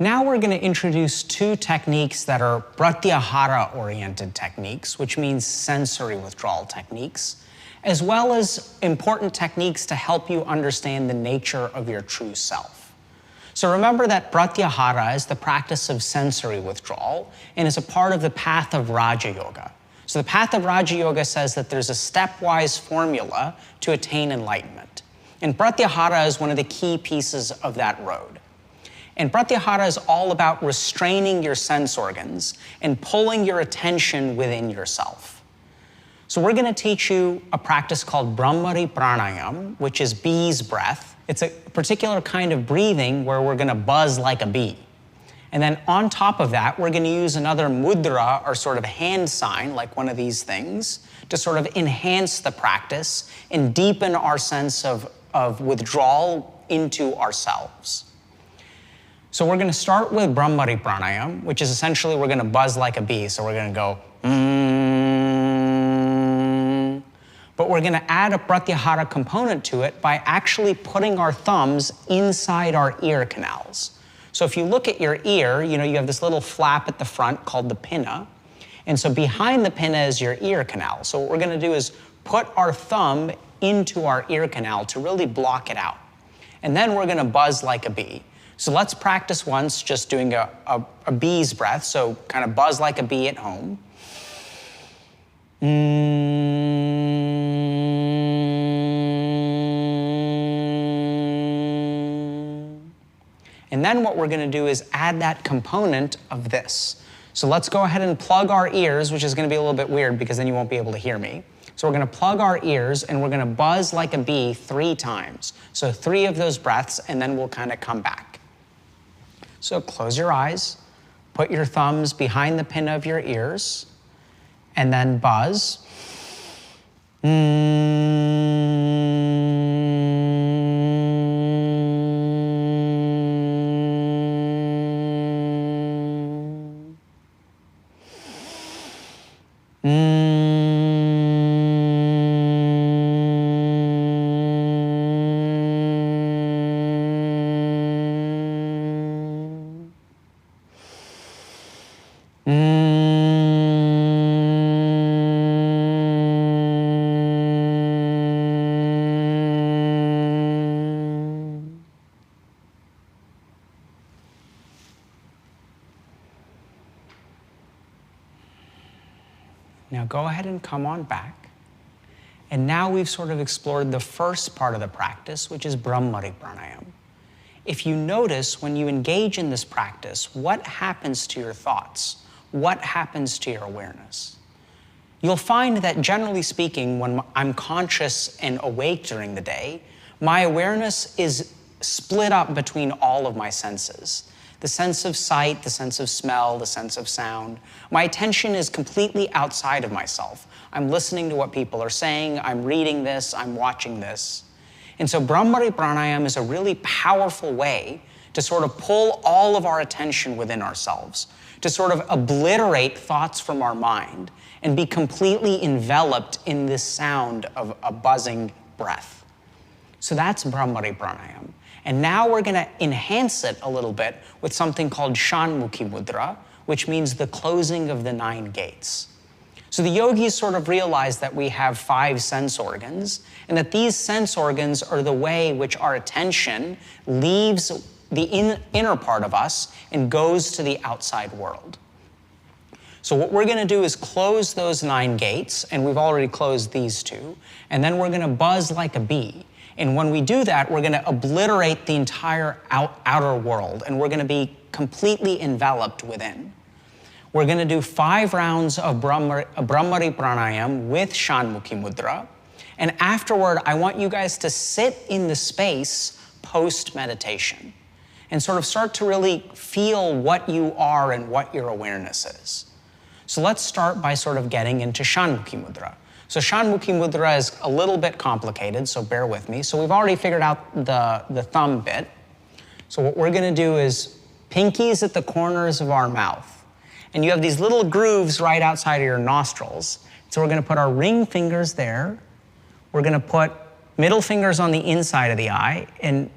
Now we're going to introduce two techniques that are pratyahara-oriented techniques, which means sensory withdrawal techniques, as well as important techniques to help you understand the nature of your true self. So remember that pratyahara is the practice of sensory withdrawal and is a part of the path of Raja Yoga. So the path of Raja Yoga says that there's a stepwise formula to attain enlightenment. And pratyahara is one of the key pieces of that road. And pratyahara is all about restraining your sense organs and pulling your attention within yourself. So we're going to teach you a practice called Brahmari Pranayam, which is bee's breath. It's a particular kind of breathing where we're going to buzz like a bee. And then on top of that, we're going to use another mudra, or sort of hand sign, like one of these things, to sort of enhance the practice and deepen our sense of withdrawal into ourselves. So we're going to start with Brahmari Pranayam, which is essentially we're going to buzz like a bee. So we're going to go, but we're going to add a pratyahara component to it by actually putting our thumbs inside our ear canals. So if you look at your ear, you have this little flap at the front called the pinna. And so behind the pinna is your ear canal. So what we're going to do is put our thumb into our ear canal to really block it out. And then we're going to buzz like a bee. So let's practice once just doing a bee's breath. So kind of buzz like a bee at home. And then what we're going to do is add that component of this. So let's go ahead and plug our ears, which is going to be a little bit weird because then you won't be able to hear me. So we're going to plug our ears and we're going to buzz like a bee 3 times. So 3 of those breaths, and then we'll kind of come back. So close your eyes, put your thumbs behind the pin of your ears, and then buzz. Now go ahead and come on back. And now we've sort of explored the first part of the practice, which is Brahmari Pranayam. If you notice, when you engage in this practice, what happens to your thoughts? What happens to your awareness? You'll find that, generally speaking, when I'm conscious and awake during the day, my awareness is split up between all of my senses. The sense of sight, the sense of smell, the sense of sound. My attention is completely outside of myself. I'm listening to what people are saying, I'm reading this, I'm watching this. And so Brahmari Pranayam is a really powerful way to sort of pull all of our attention within ourselves, to sort of obliterate thoughts from our mind and be completely enveloped in this sound of a buzzing breath. So that's Brahmari Pranayam. And now we're going to enhance it a little bit with something called Shanmukhi Mudra, which means the closing of the 9 gates. So the yogis sort of realize that we have 5 sense organs, and that these sense organs are the way which our attention leaves the inner part of us and goes to the outside world. So what we're going to do is close those 9 gates, and we've already closed these 2, and then we're going to buzz like a bee. And when we do that, we're going to obliterate the entire outer world, and we're going to be completely enveloped within. We're going to do 5 rounds of Brahmari Pranayam with Shanmukhi Mudra. And afterward, I want you guys to sit in the space post-meditation and sort of start to really feel what you are and what your awareness is. So let's start by sort of getting into Shanmukhi Mudra. So Shanmukhi Mudra is a little bit complicated, so bear with me. So we've already figured out the thumb bit. So what we're going to do is pinkies at the corners of our mouth. And you have these little grooves right outside of your nostrils. So we're going to put our ring fingers there. We're going to put middle fingers on the inside of the eye and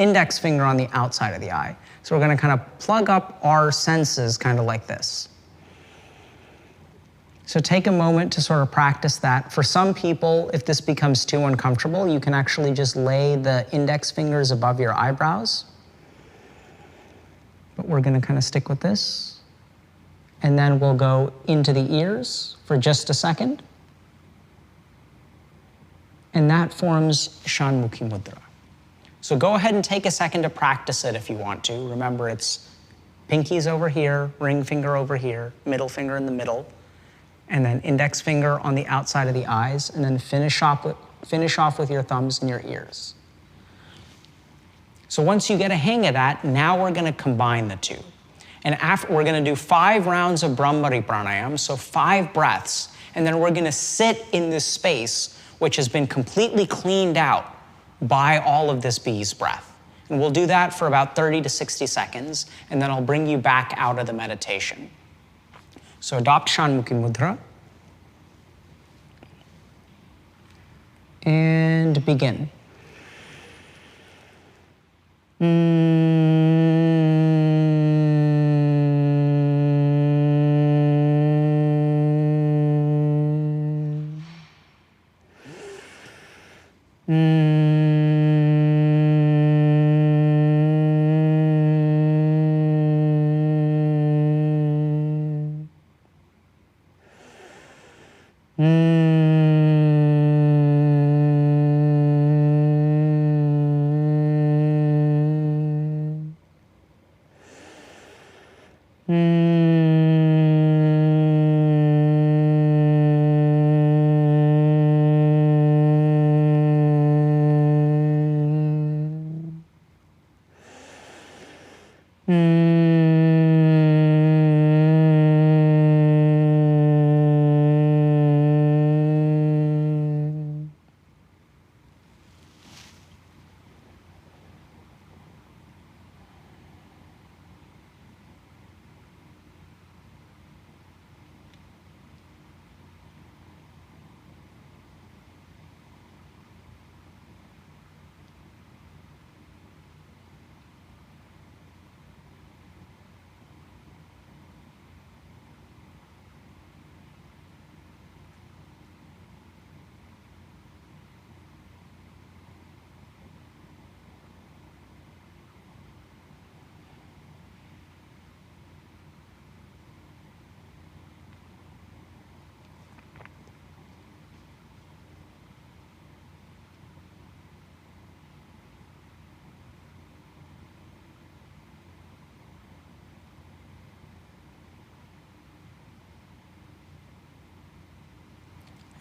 index finger on the outside of the eye. So we're going to kind of plug up our senses kind of like this. So take a moment to sort of practice that. For some people, if this becomes too uncomfortable, you can actually just lay the index fingers above your eyebrows. But we're going to kind of stick with this. And then we'll go into the ears for just a second. And that forms Shanmukhi Mudra. So go ahead and take a second to practice it if you want to. Remember, it's pinkies over here, ring finger over here, middle finger in the middle, and then index finger on the outside of the eyes, and then finish off with your thumbs in your ears. So once you get a hang of that, now we're going to combine the two. And after, we're going to do 5 rounds of Brahmari Pranayam, so 5 breaths, and then we're going to sit in this space which has been completely cleaned out by all of this bee's breath. And we'll do that for about 30 to 60 seconds, and then I'll bring you back out of the meditation. So adopt Shanmukhi Mudra. And begin.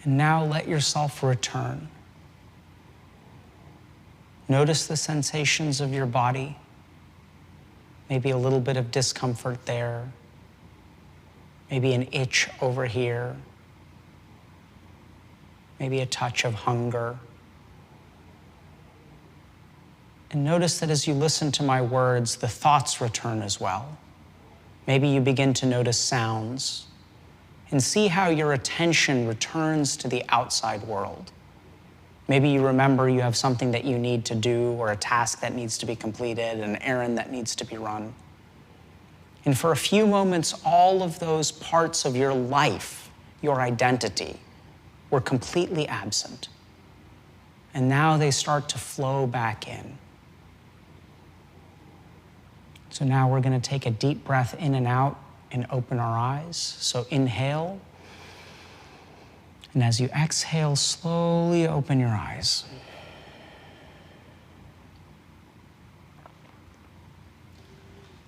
And now let yourself return. Notice the sensations of your body. Maybe a little bit of discomfort there. Maybe an itch over here. Maybe a touch of hunger. And notice that as you listen to my words, the thoughts return as well. Maybe you begin to notice sounds. And see how your attention returns to the outside world. Maybe you remember you have something that you need to do, or a task that needs to be completed, an errand that needs to be run. And for a few moments, all of those parts of your life, your identity, were completely absent. And now they start to flow back in. So now we're going to take a deep breath in and out and open our eyes. So inhale. And as you exhale, slowly open your eyes.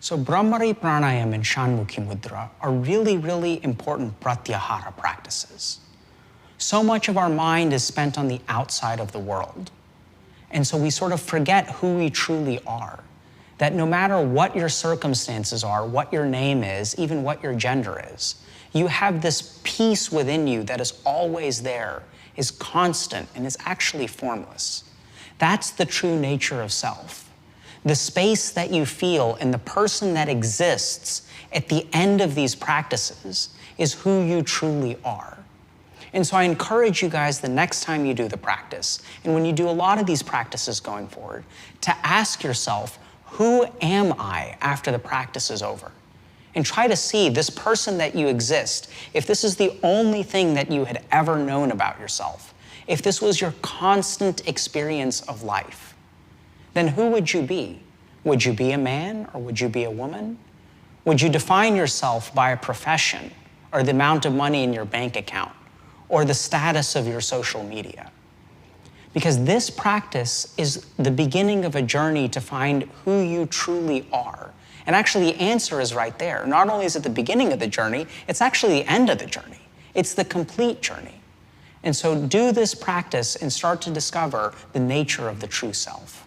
So Brahmari Pranayam and Shanmukhi Mudra are really, really important pratyahara practices. So much of our mind is spent on the outside of the world. And so we sort of forget who we truly are. That no matter what your circumstances are, what your name is, even what your gender is, you have this peace within you that is always there, is constant, and is actually formless. That's the true nature of self. The space that you feel and the person that exists at the end of these practices is who you truly are. And so I encourage you guys the next time you do the practice, and when you do a lot of these practices going forward, to ask yourself, who am I after the practice is over? And try to see this person that you exist, if this is the only thing that you had ever known about yourself, if this was your constant experience of life, then who would you be? Would you be a man or would you be a woman? Would you define yourself by a profession or the amount of money in your bank account or the status of your social media? Because this practice is the beginning of a journey to find who you truly are. And actually the answer is right there. Not only is it the beginning of the journey, it's actually the end of the journey. It's the complete journey. And so do this practice and start to discover the nature of the true self.